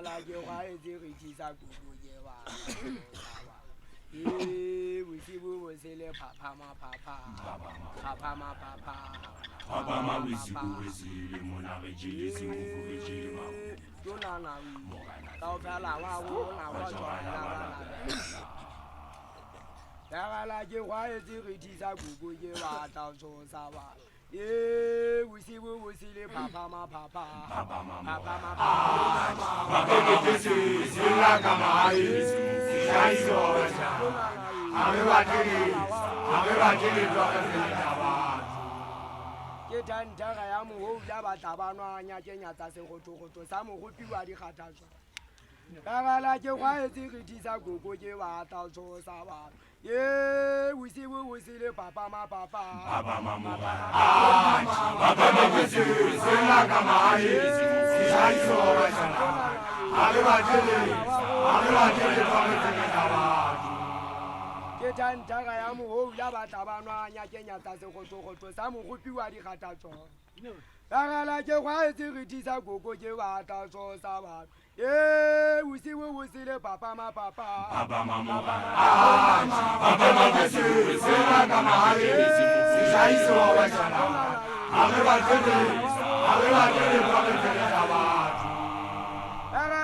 la ke wa e di re tisa kuku ke wa we see we se le papa ma papa Papa ma we see le mona re jele se kuku re jele ma tona na wi ka o fa la wa wo na wa tswa la ke wa e di re tisa kuku ke wa ta so sa ba we see we see le papa ma papa la kama ke tantara ya mo ya ba tabanwa nya ke nya tsa se go sa mo go piwa di khataswa la ke wa e di re tisa gogo ke wa ta so sa ba we see le papa ma papa la kama ke tantara ya mo ya ba tabanwa nya ke nya tsa se go sa mo go piwa di khataswa la ke wa e di re tisa gogo ke wa ta so sa ba we see le papa ma papa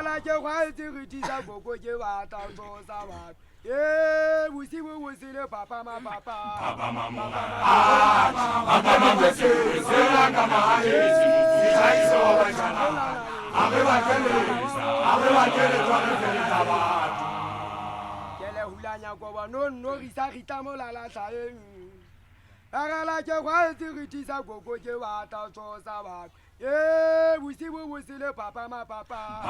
la ke wa e di re tisa gogo ke wa ta so sa ba we see le papa ma papa ke le hulanya go ba no risa rita mo la tsaeng la ke wa e di re tisa gogo ke wa ta so sa ba we see le papa ma papa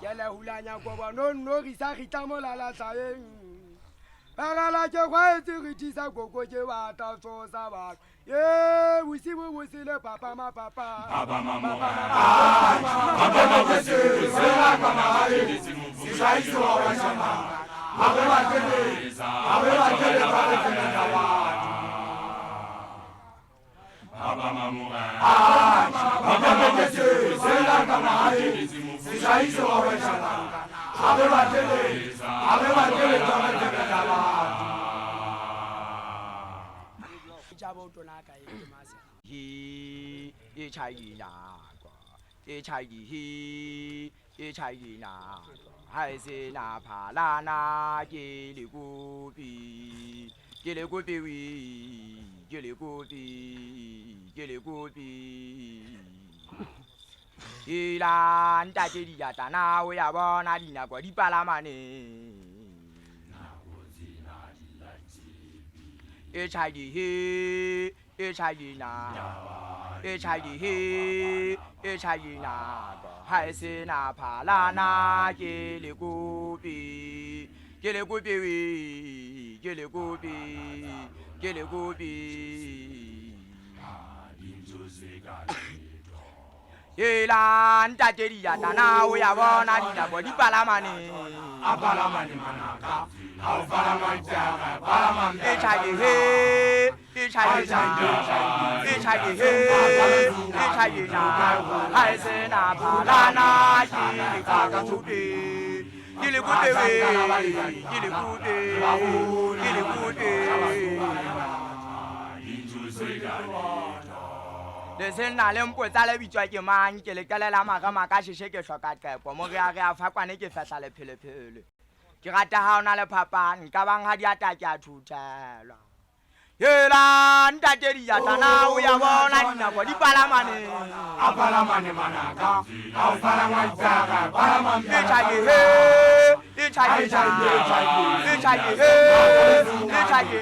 ke le hulanya go ba no risa rita mo la tsaeng la ke wa e di re tisa gogo ke wa ta so sa ba we see le papa ma papa hai se na pha la na ke le wi ke le ila nta ke di ya ta na o ya bona di na kwa di palamane na hai se na pha la na ke le ila nta ke di ya ta na o ya bona di na kwa di palamane manaka ha palama ja palama hai se na pha la na ke ka chu ke le le sena le mpotsa le bitswa ke mang ke le kelela magama ka sheshe ke hloka qepo mo re a fa kwane ke fehla le phelephele ke rata ha ona le phapang ka bang ha di ata ke a thuthelwa yela ntate di ya tana o ya bona dinako di palamane manaka ha palama ja palama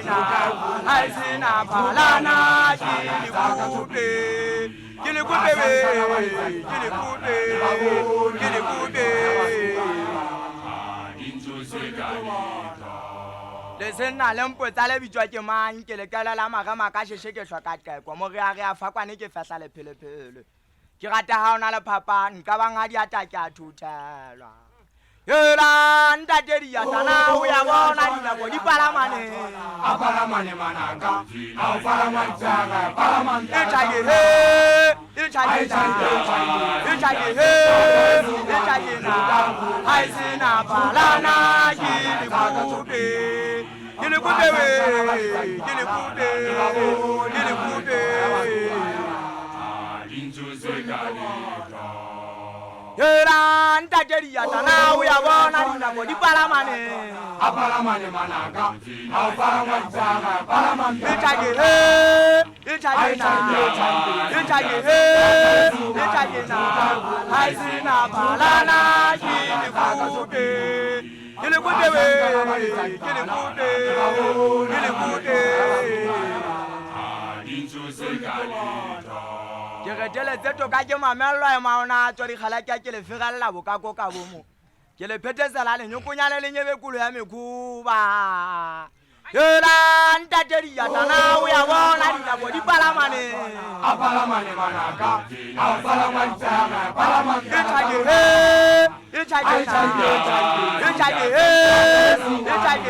na hai se na phala na ke le le sena le mpotsa le bitswa ke mang ke le kelela magama ka sheshe ke hloka qepo mo re a fa kwane ke fehla le phelephele ke rata ha ona le phapang nka bang ha diata ke a thuthelwa yela ntate diatana o ya bona dinako di palamane Apalamane manaka, Apalamantara, Palamantara, Ichage he, ichage na, haisina palana, gili kude we, gili kude. Yera ntate diatana o ya bona dinako di palamane. Apalamane manaka, Apalamantara, Palamantara, Ichage na, haisina palana, gili kude we, gili kude. Ke retele tseto ka ke mamello e maona tswa dikgala ke le fegalla bokako ka bomo ke le phethesela le nyokonyane le nyebe kulo ya mekuba yela ntate diatana o ya bona dinako di palamane Apalamane manaka, Apalamantara, Palamantara, ichage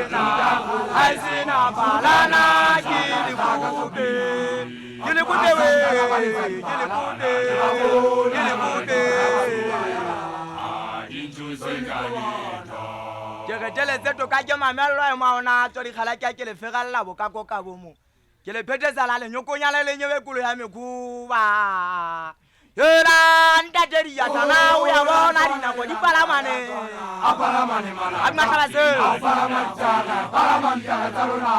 na haisina palana gili kude we ke retele tseto ka ke mamello e maona tswa dikgala ke le fegalla bokako ka bomo ke le phethesela le nyokonyane le nyebe kulo ya mekuba yela ntate diatana o ya bona dinako di palamane Apalamane manaka, Abinahlabase Apalamantara, Palamantara, Taruna,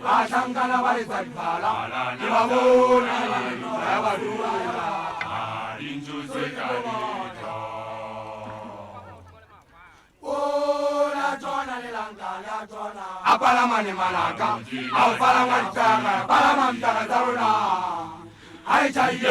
Ashangana Varizabala, Yavona, Apalamane Manaka, Apalamantara, Palamantara, Taruna. I tell you,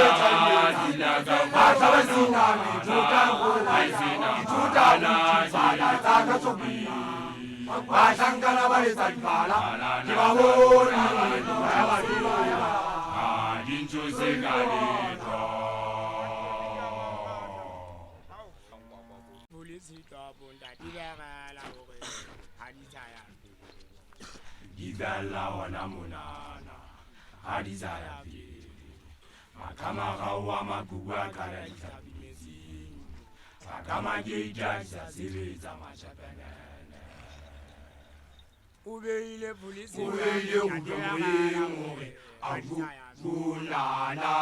Kamarawa makuwa kala itabimezi Akama gejaza ziriza machapenene Ubeile polisi Ubeile udomoye Agunana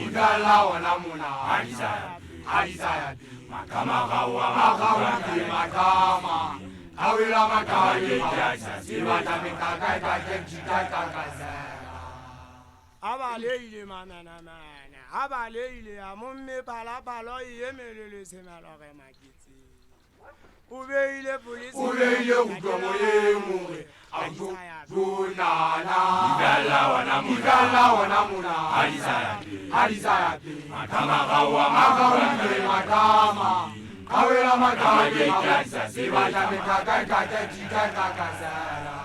Igala wanamuna Hadizaya Makamarawa Makama Awila makari Sibata mikakai kakajita Abaleile mamana mana abaleile amumme pala palo yemelele semalore makiti Ubeile polisi Ubeile udomoye mure Agunana Igala wanamuna Hadizaya Makamarawa Makama Awila makari Sibata mikakai kakajita kakazara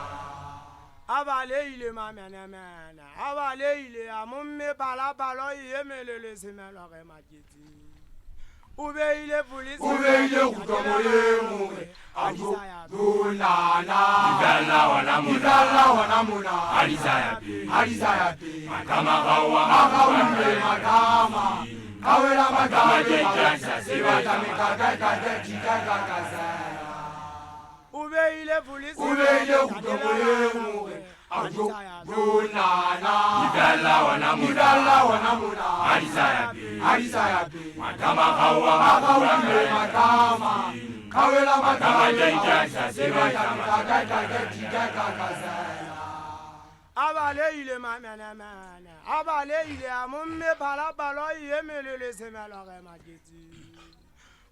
Abaleile mamana mana abaleile amumme pala palo yemelele semalore makiti Ubeile polisi Ubeile udomoye mure Agunana Igala wanamuna Hadizaya Makamarawa Makama Awila makari Sibata mikakai kakajita kakazara Ubeile polisi Ubeile udomoye mure Agunana Igala wanamuna Hadizaya Makamarawa Makama Awila makari Sibata mikakai kakajita kakazara Abaleile mamana mana abaleile amumme pala palo yemelele semalore makiti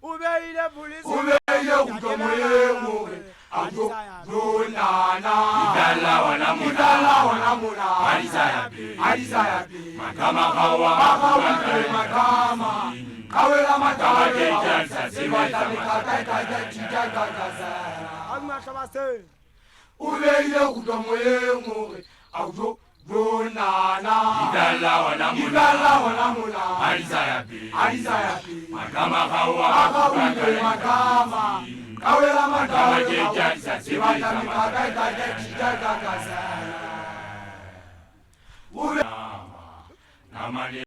Ubeile polisi Ubeile udomoye mure Agunana Igala wanamuna Hadizaya Makamarawa Makama Awila makari Sibata mikakai kakajita kakazara mahlabase o beile go twa moyeng gore a jo bonana Idala wana mola Alisa ya pele Alisa ya pele Makama gawa Makawile makama Kawela Makama makawe jeja isa Sibata sebisa mikaka itaje chitaka kasa Ube Namale